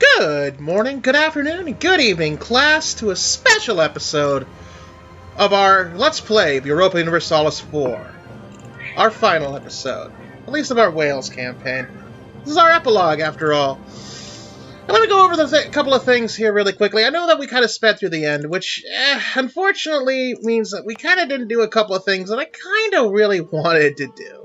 Good morning, good afternoon, and good evening, class, to a special episode of our Let's Play Europa Universalis 4. Our final episode, at least of our Wales campaign. This is our epilogue, after all. And let me go over a couple of things here really quickly. I know that we kind of sped through the end, which, unfortunately, means that we kind of didn't do a couple of things that I kind of really wanted to do.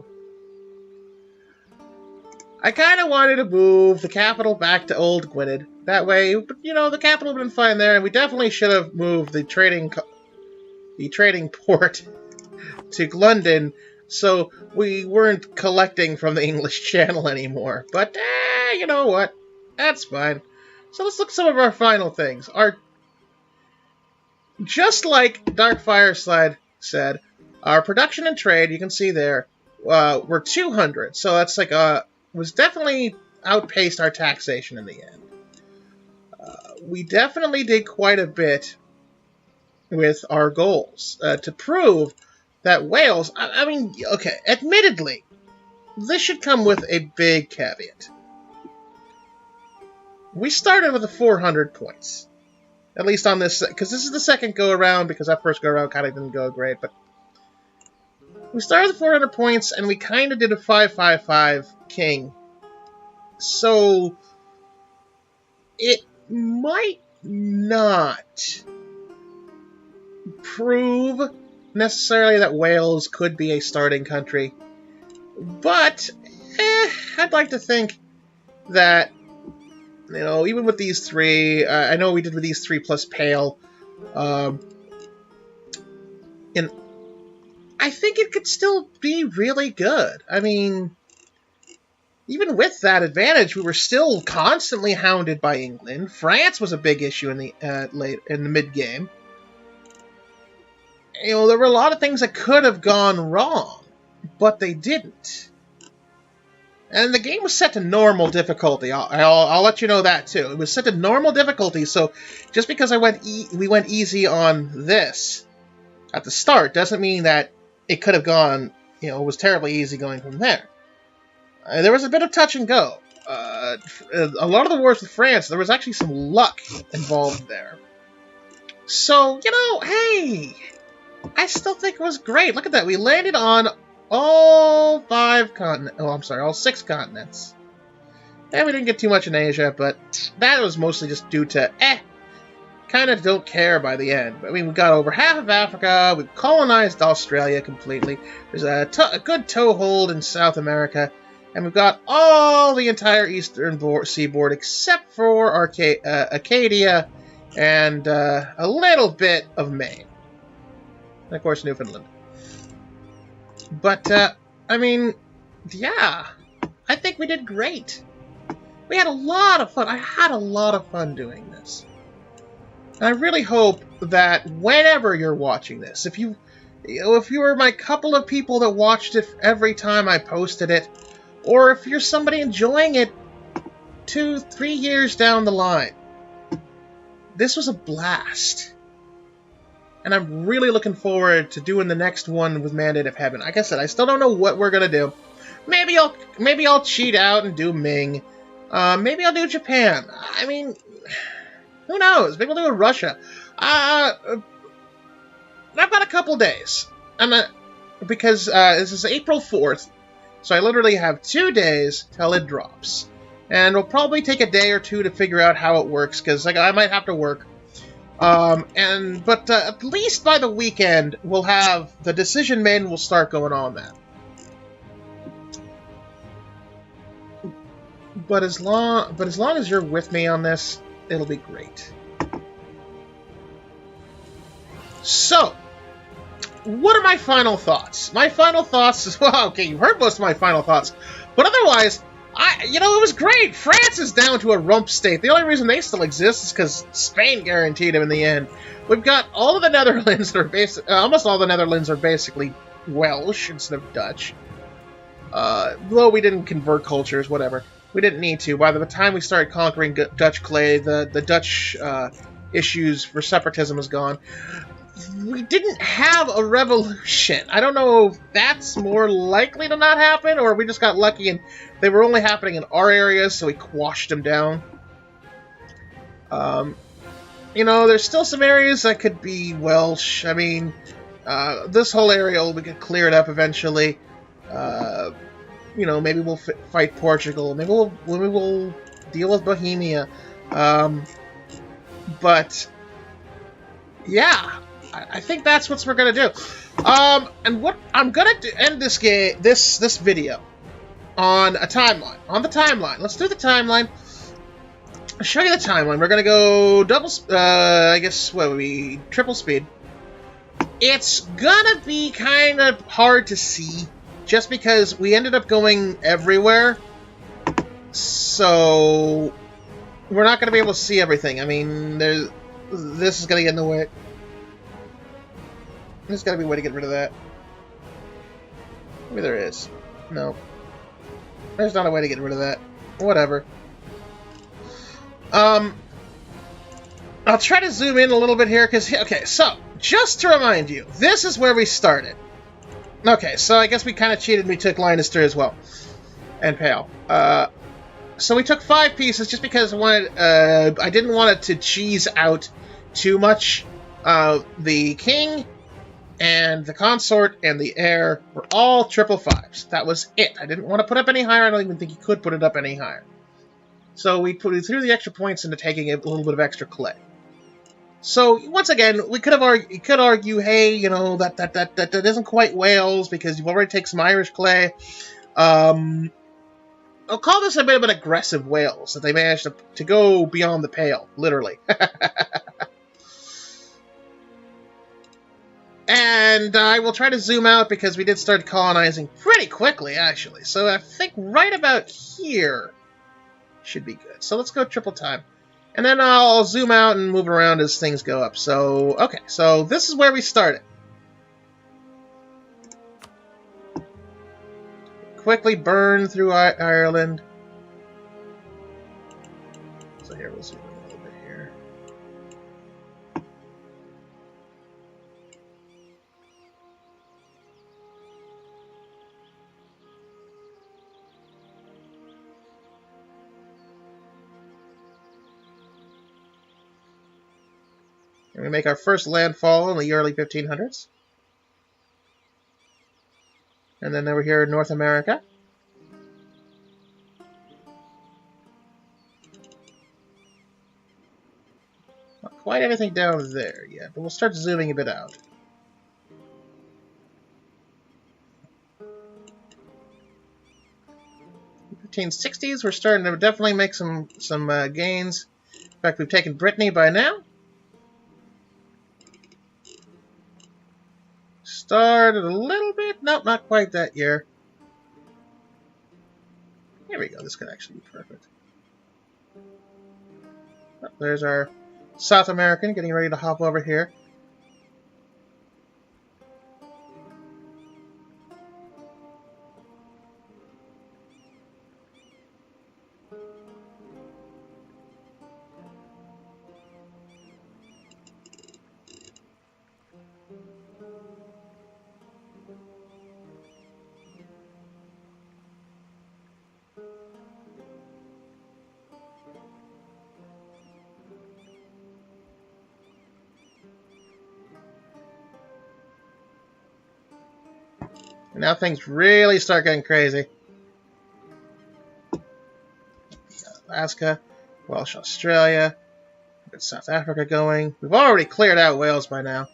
I kind of wanted to move the capital back to Old Gwynedd. That way, you know, the capital would have been fine there, and we definitely should have moved the trading port to London, so we weren't collecting from the English Channel anymore. But, you know what? That's fine. So let's look at some of our final things. Just like Dark Fireside said, our production and trade, you can see there, were 200. So that's like was definitely outpaced our taxation in the end. We definitely did quite a bit with our goals to prove that Wales, I mean, okay, admittedly, this should come with a big caveat. We started with 400 points, at least on this, because this is the second go-around, because that first go-around kind of didn't go great, but we started with 400 points, and we kind of did a 5-5-5 king. So, it might not prove necessarily that Wales could be a starting country, but I'd like to think that, you know, even with these three, I know we did with these three plus Pale, and I think it could still be really good. I mean, even with that advantage, we were still constantly hounded by England. France was a big issue in the mid-game. You know, there were a lot of things that could have gone wrong, but they didn't. And the game was set to normal difficulty. I'll let you know that too. It was set to normal difficulty, so just because we went easy on this at the start doesn't mean that it could have gone, you know, was terribly easy going from there. There was a bit of touch and go. A lot of the wars with France, there was actually some luck involved there. So, you know, hey, I still think it was great. Look at that. We landed on all 6 continents. And we didn't get too much in Asia, but that was mostly just due to, kind of don't care by the end. I mean, we got over half of Africa, we colonized Australia completely, there's a good toehold in South America, and we've got all the entire eastern seaboard except for Acadia and a little bit of Maine. And, of course, Newfoundland. But, I mean, yeah, I think we did great. We had a lot of fun. I had a lot of fun doing this. And I really hope that whenever you're watching this, if you were my couple of people that watched it every time I posted it, or if you're somebody enjoying it 2-3 years down the line, this was a blast. And I'm really looking forward to doing the next one with Mandate of Heaven. Like I said, I still don't know what we're gonna do. Maybe I'll cheat out and do Ming. Maybe I'll do Japan. I mean, who knows? Maybe we'll do Russia. I've got a couple days. Because this is April 4th, so I literally have 2 days till it drops. And it'll probably take a day or two to figure out how it works, because I might have to work. But at least by the weekend, we'll have the decision made and we'll start going on that. But as long as you're with me on this, it'll be great. So, what are my final thoughts? My final thoughts is, well, okay, you heard most of my final thoughts, but otherwise, it was great. France is down to a rump state. The only reason they still exist is because Spain guaranteed them in the end. We've got all of the Netherlands that are almost all the Netherlands are basically Welsh instead of Dutch. Though we didn't convert cultures, whatever. We didn't need to. By the time we started conquering Dutch clay, the Dutch issues for separatism is gone. We didn't have a revolution. I don't know if that's more likely to not happen, or we just got lucky and they were only happening in our areas, so we quashed them down. You know, there's still some areas that could be Welsh. I mean, this whole area will get cleared up eventually. You know, maybe we'll fight Portugal. Maybe we'll deal with Bohemia. But yeah, I think that's what we're gonna do. And what I'm gonna do, end this game, this video, on a timeline. On the timeline. Let's do the timeline. I'll show you the timeline. We're gonna go I guess what would be triple speed. It's gonna be kind of hard to see, just because we ended up going everywhere. So we're not gonna be able to see everything. I mean, this is gonna get in the way. There's gotta be a way to get rid of that. Maybe there is. No. There's not a way to get rid of that. Whatever. I'll try to zoom in a little bit here, because... Okay, so, just to remind you, this is where we started. Okay, so I guess we kind of cheated. We took Leinster as well. And Pale. So we took 5 pieces, just because I didn't want it to cheese out too much. The king... and the consort and the heir were all triple 5s. That was it. I didn't want to put up any higher. I don't even think you could put it up any higher. So we threw the extra points into taking a little bit of extra clay. So once again, we could argue, hey, you know, that isn't quite Wales because you've already taken some Irish clay. I'll call this a bit of an aggressive Wales, that they managed to go beyond the pale, literally. And I will try to zoom out because we did start colonizing pretty quickly, actually. So I think right about here should be good. So let's go triple time. And then I'll zoom out and move around as things go up. So, okay. So this is where we started. Quickly burn through Ireland. So here, we'll zoom in a little bit here. And we make our first landfall in the early 1500s. And then over here in North America. Not quite anything down there yet, but we'll start zooming a bit out. In the 1560s, we're starting to definitely make some gains. In fact, we've taken Brittany by now. Started a little bit. Nope, not quite that year. Here we go. This could actually be perfect. Oh, there's our South American getting ready to hop over here. And now things really start getting crazy. Alaska, Welsh, Australia, got South Africa going. We've already cleared out Wales by now.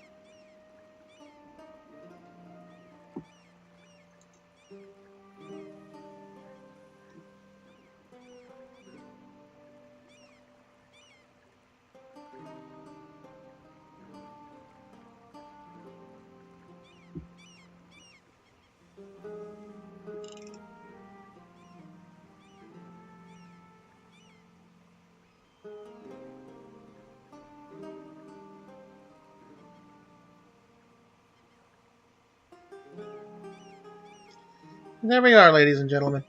There we are, ladies and gentlemen.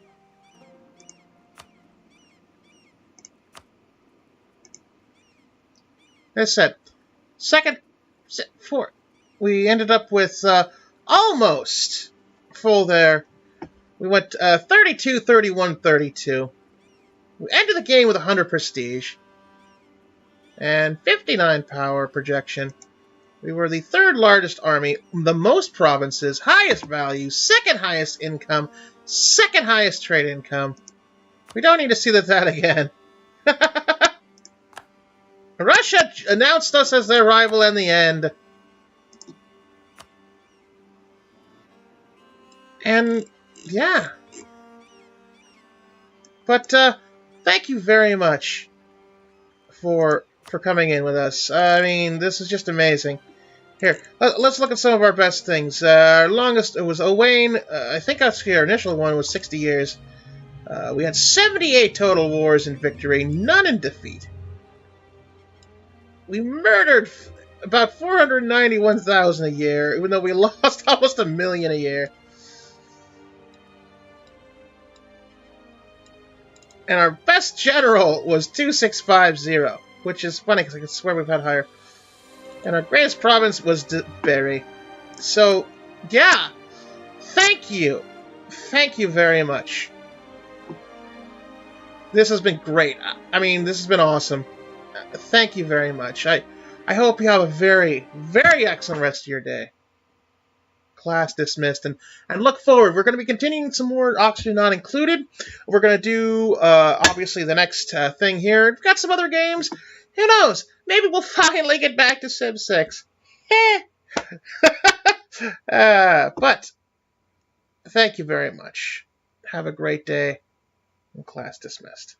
As said, we ended up with almost full there. We went 32, 31, 32. We ended the game with 100 prestige. and 59 power projection. We were the third largest army, the most provinces, highest value, second highest income, second highest trade income. We don't need to see that again. Russia announced us as their rival in the end. And, yeah. But, thank you very much for coming in with us. I mean, this is just amazing. Here, let's look at some of our best things. Our longest, it was Owain. I think our initial one was 60 years. We had 78 total wars in victory, none in defeat. We murdered about 491,000 a year, even though we lost almost 1 million a year. And our best general was 2650, which is funny because I can swear we've had higher. And our greatest province was Berry. So, yeah, thank you. Thank you very much. This has been great. I mean, this has been awesome. Thank you very much. I hope you have a very, very excellent rest of your day. Class dismissed. And look forward. We're going to be continuing some more Oxygen Not Included. We're going to do, obviously, the next thing here. We've got some other games. Who knows? Maybe we'll finally get back to Civ 6. But, thank you very much. Have a great day. And class dismissed.